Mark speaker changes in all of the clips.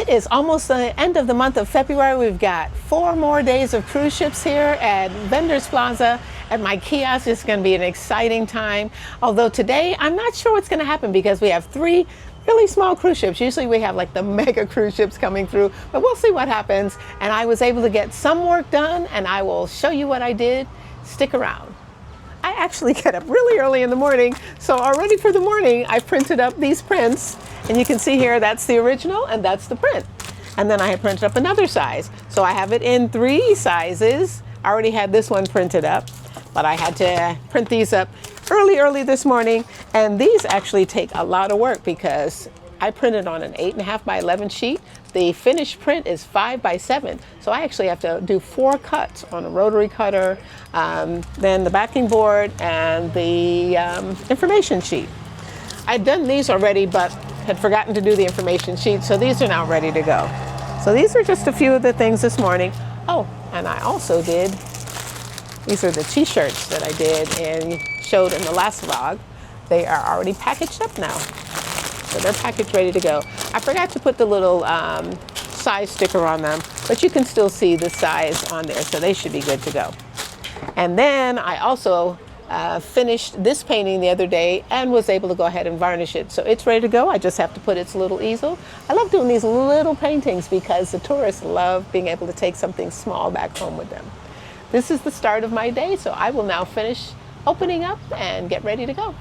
Speaker 1: It is almost the end of the month of February. We've got 4 more days of cruise ships here at Vendors Plaza at my kiosk. It's going to be an exciting time. Although today, I'm not sure what's going to happen because we have 3 really small cruise ships. Usually we have like the mega cruise ships coming through, but we'll see what happens. And I was able to get some work done, and I will show you what I did. Stick around. I actually get up really early in the morning, so already for the morning I printed up these prints, and you can see here that's the original and that's the print. And then I had printed up another size, so I have it in 3 sizes. I already had this one printed up, but I had to print these up early this morning, and these actually take a lot of work because I printed on an 8.5 by 11 sheet. The finished print is 5 by 7, so I actually have to do 4 cuts on a rotary cutter, then the backing board and the information sheet. I'd done these already, but had forgotten to do the information sheet, so these are now ready to go. So these are just a few of the things this morning. Oh, and I also did, these are the t-shirts that I did and showed in the last vlog. They are already packaged up now. So they're packaged, ready to go. I forgot to put the little size sticker on them, but you can still see the size on there, so they should be good to go. And then I also finished this painting the other day and was able to go ahead and varnish it. So it's ready to go. I just have to put its little easel. I love doing these little paintings because the tourists love being able to take something small back home with them. This is the start of my day, so I will now finish opening up and get ready to go.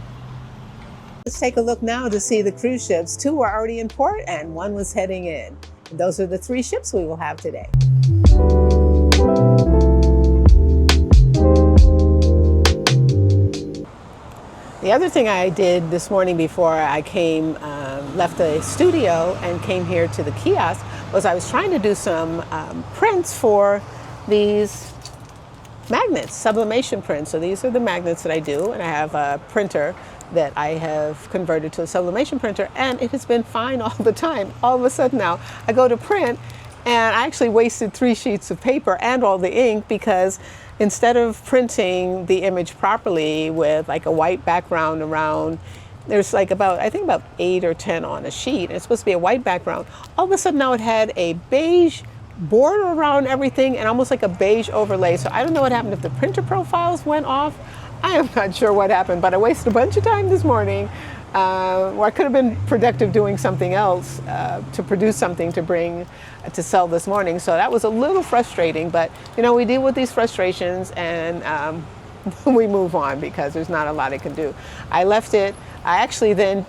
Speaker 1: Let's take a look now to see the cruise ships. 2 were already in port and 1 was heading in. And those are the 3 ships we will have today. The other thing I did this morning before I came, left the studio and came here to the kiosk was I was trying to do some prints for these magnets, sublimation prints. So these are the magnets that I do, and I have a printer that I have converted to a sublimation printer, and it has been fine all the time. All of a sudden now, I go to print, and I actually wasted 3 sheets of paper and all the ink because instead of printing the image properly with like a white background around, there's like I think about 8 or 10 on a sheet, and it's supposed to be a white background. All of a sudden now it had a beige border around everything and almost like a beige overlay. So I don't know what happened, if the printer profiles went off. I am not sure what happened, but I wasted a bunch of time this morning where I could have been productive doing something else to produce something to bring to sell this morning. So that was a little frustrating, but you know, we deal with these frustrations and we move on because there's not a lot I can do. I left it. I actually then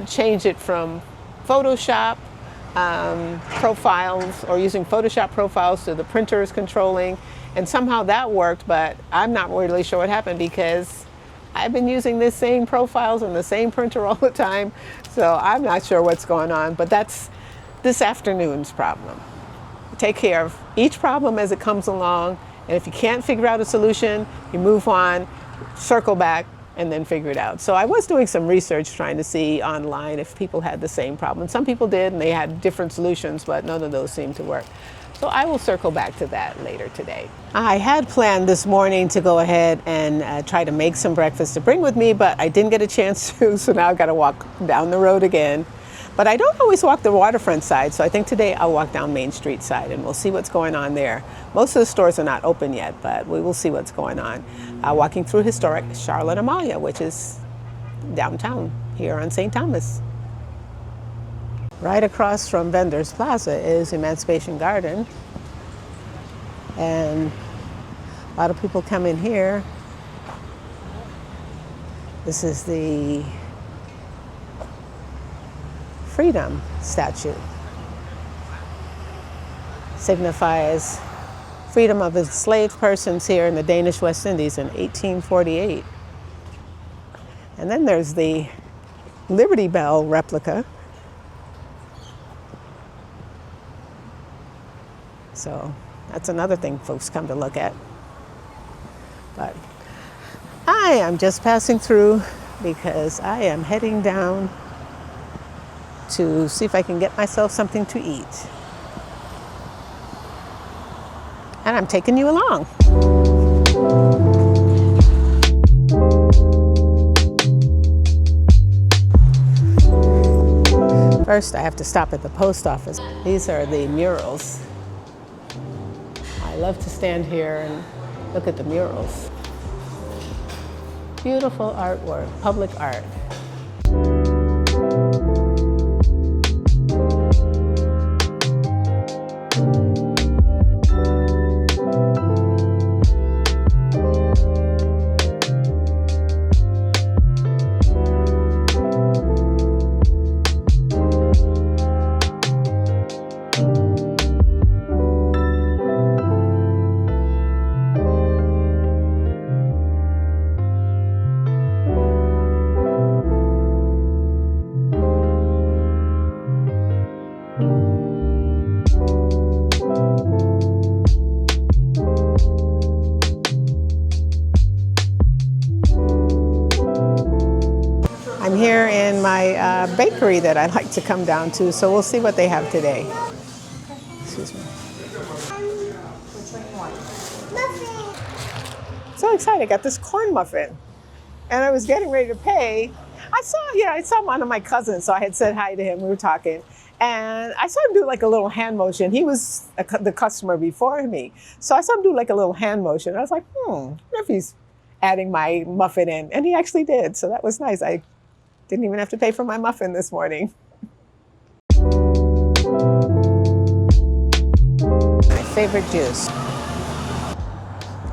Speaker 1: changed it from Photoshop profiles, or using Photoshop profiles, to the printers controlling, and somehow that worked, but I'm not really sure what happened because I've been using the same profiles and the same printer all the time, so I'm not sure what's going on, but that's this afternoon's problem. Take care of each problem as it comes along, and if you can't figure out a solution, you move on, circle back, and then figure it out. So I was doing some research trying to see online if people had the same problem. Some people did, and they had different solutions, but none of those seemed to work. So I will circle back to that later today. I had planned this morning to go ahead and try to make some breakfast to bring with me, but I didn't get a chance to, so now I've got to walk down the road again. But I don't always walk the waterfront side, so I think today I'll walk down Main Street side and we'll see what's going on there. Most of the stores are not open yet, but we will see what's going on. Walking through historic Charlotte Amalie, which is downtown here on St. Thomas. Right across from Vendors Plaza is Emancipation Garden, and a lot of people come in here. This is the Freedom statue. Signifies freedom of enslaved persons here in the Danish West Indies in 1848. And then there's the Liberty Bell replica. So that's another thing folks come to look at. But I am just passing through because I am heading down to see if I can get myself something to eat. And I'm taking you along. First, I have to stop at the post office. These are the murals. I love to stand here and look at the murals. Beautiful artwork, public art. I'm here in my bakery that I like to come down to, so we'll see what they have today. Excuse me. So excited, I got this corn muffin. And I was getting ready to pay. I saw one of my cousins, so I had said hi to him, we were talking. And I saw him do like a little hand motion. He was the customer before me. So I saw him do like a little hand motion. I was like, I wonder if he's adding my muffin in. And he actually did, so that was nice. I didn't even have to pay for my muffin this morning. My favorite juice.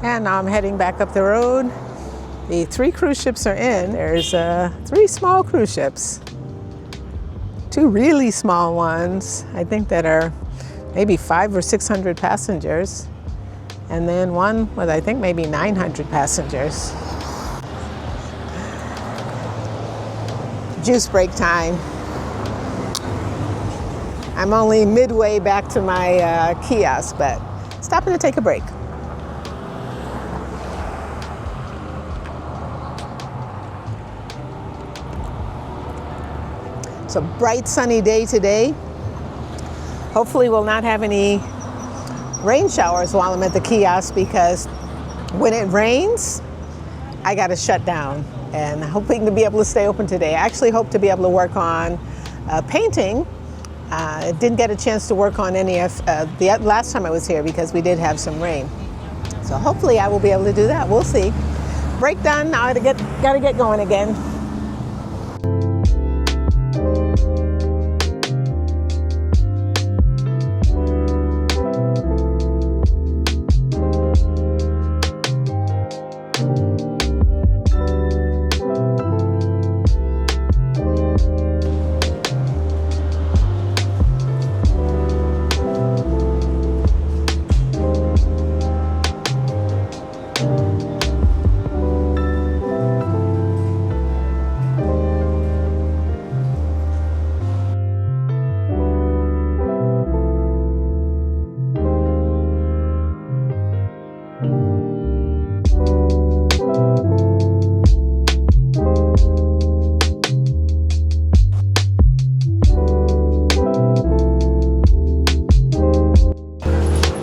Speaker 1: And now I'm heading back up the road. The 3 cruise ships are in. There's 3 small cruise ships. 2 really small ones, I think, that are maybe 500 or 600 passengers. And then one with, I think, maybe 900 passengers. Juice break time. I'm only midway back to my kiosk, but stopping to take a break. It's a bright sunny day today. Hopefully we'll not have any rain showers while I'm at the kiosk, because when it rains, I gotta shut down. And hoping to be able to stay open today. I actually hope to be able to work on painting. Didn't get a chance to work on any of the last time I was here because we did have some rain. So hopefully I will be able to do that. We'll see. Break done. Now I gotta get going again.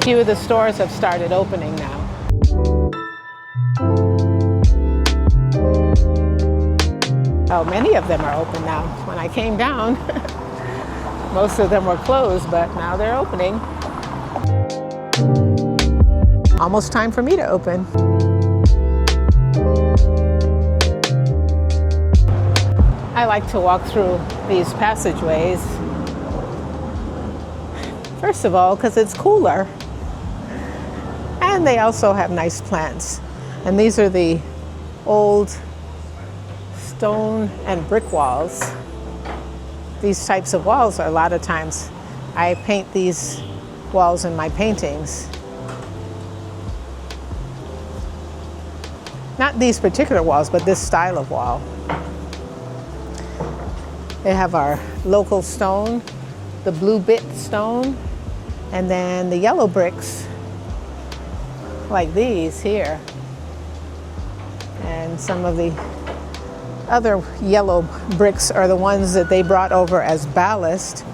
Speaker 1: Few of the stores have started opening now. Oh, many of them are open now. When I came down, most of them were closed, but now they're opening. Almost time for me to open. I like to walk through these passageways. First of all, because it's cooler. And they also have nice plants. And these are the old stone and brick walls. These types of walls are a lot of times, I paint these walls in my paintings. Not these particular walls, but this style of wall. They have our local stone, the blue bit stone, and then the yellow bricks, like these here. And some of the other yellow bricks are the ones that they brought over as ballast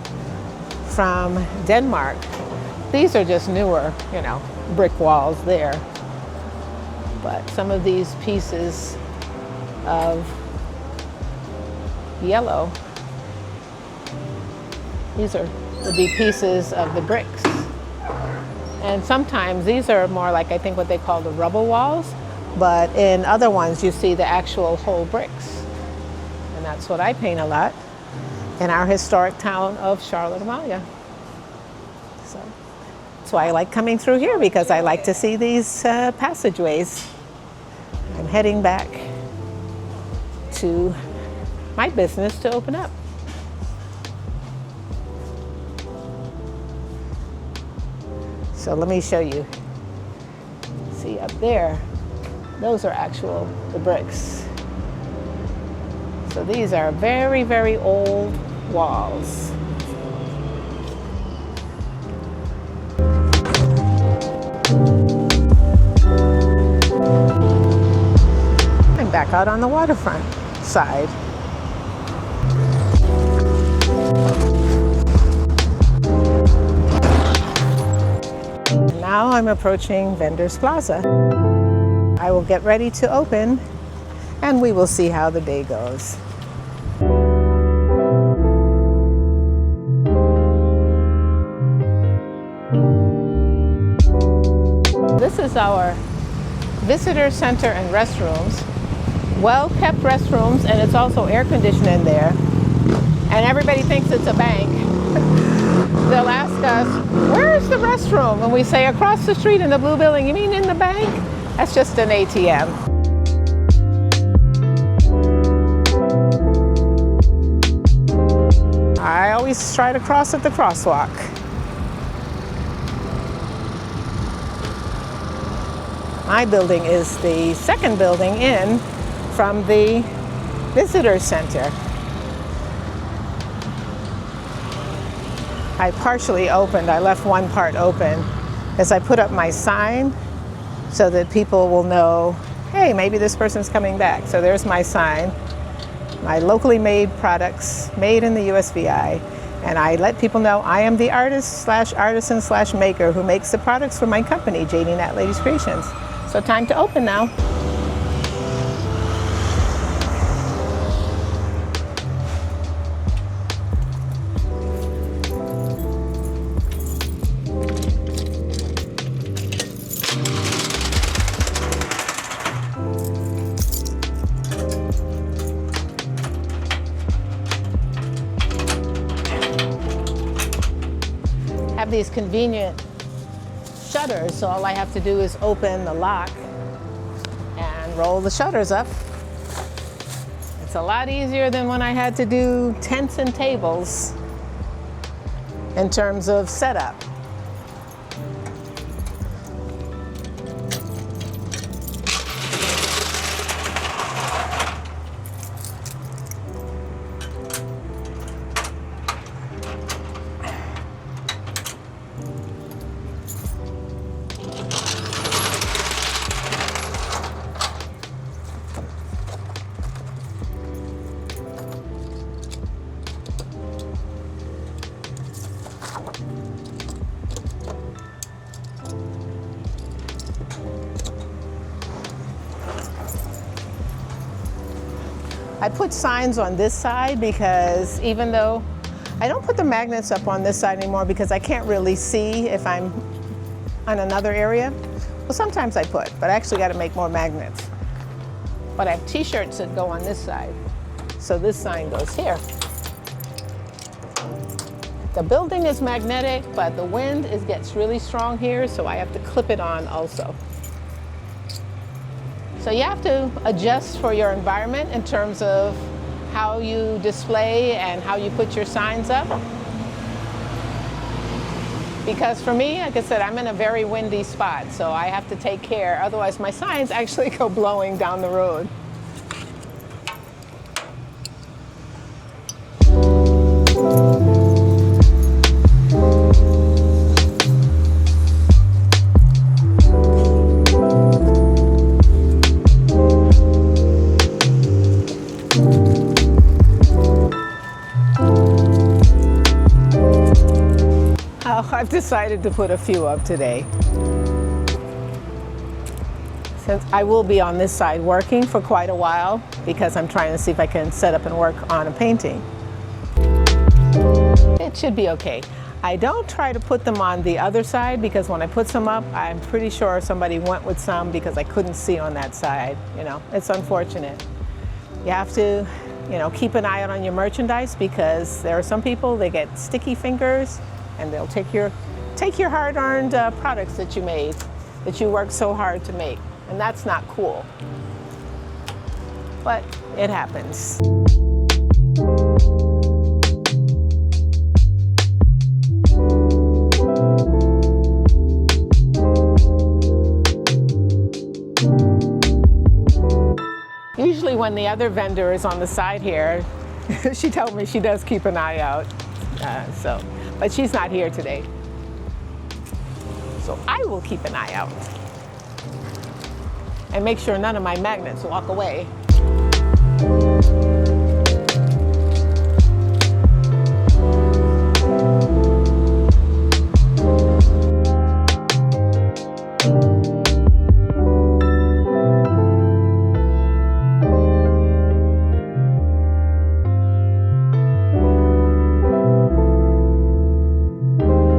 Speaker 1: from Denmark. These are just newer, brick walls there. But some of these pieces of yellow These would be pieces of the bricks. And sometimes these are more like, I think, what they call the rubble walls. But in other ones, you see the actual whole bricks. And that's what I paint a lot in our historic town of Charlotte Amalie. So that's why I like coming through here, because I like to see these passageways. I'm heading back to my business to open up. So let me show you. See up there, those are the bricks. So these are very, very old walls. I'm back out on the waterfront side. Now I'm approaching Vendors Plaza. I will get ready to open and we will see how the day goes. This is our visitor center and restrooms. Well-kept restrooms, and it's also air conditioned in there. And everybody thinks it's a bank. They'll ask us, where is the restroom? And we say, across the street in the blue building. You mean in the bank? That's just an ATM. I always try to cross at the crosswalk. My building is the second building in from the visitor center. I partially opened, I left one part open as I put up my sign so that people will know, hey, maybe this person's coming back. So there's my sign, my locally made products made in the USVI. And I let people know I am the artisan/maker who makes the products for my company, JD Nat Ladies Creations. So time to open now. Have these convenient shutters, so all I have to do is open the lock and roll the shutters up. It's a lot easier than when I had to do tents and tables in terms of setup. I put signs on this side because even though I don't put the magnets up on this side anymore because I can't really see if I'm on another area. Well, sometimes I put, but I actually got to make more magnets. But I have t-shirts that go on this side. So this sign goes here. The building is magnetic, but the wind gets really strong here, so I have to clip it on also. So you have to adjust for your environment in terms of how you display and how you put your signs up. Because for me, like I said, I'm in a very windy spot, so I have to take care, otherwise my signs actually go blowing down the road. I've decided to put a few up today. Since I will be on this side working for quite a while because I'm trying to see if I can set up and work on a painting. that should be okay. I don't try to put them on the other side because when I put some up, I'm pretty sure somebody went with some because I couldn't see on that side. You know, it's unfortunate. You have to, you know, keep an eye out on your merchandise because there are some people, they get sticky fingers and they'll take your hard-earned products that you made, that you worked so hard to make. And that's not cool. But it happens. Usually when the other vendor is on the side here, she told me she does keep an eye out. But she's not here today. So I will keep an eye out and make sure none of my magnets walk away.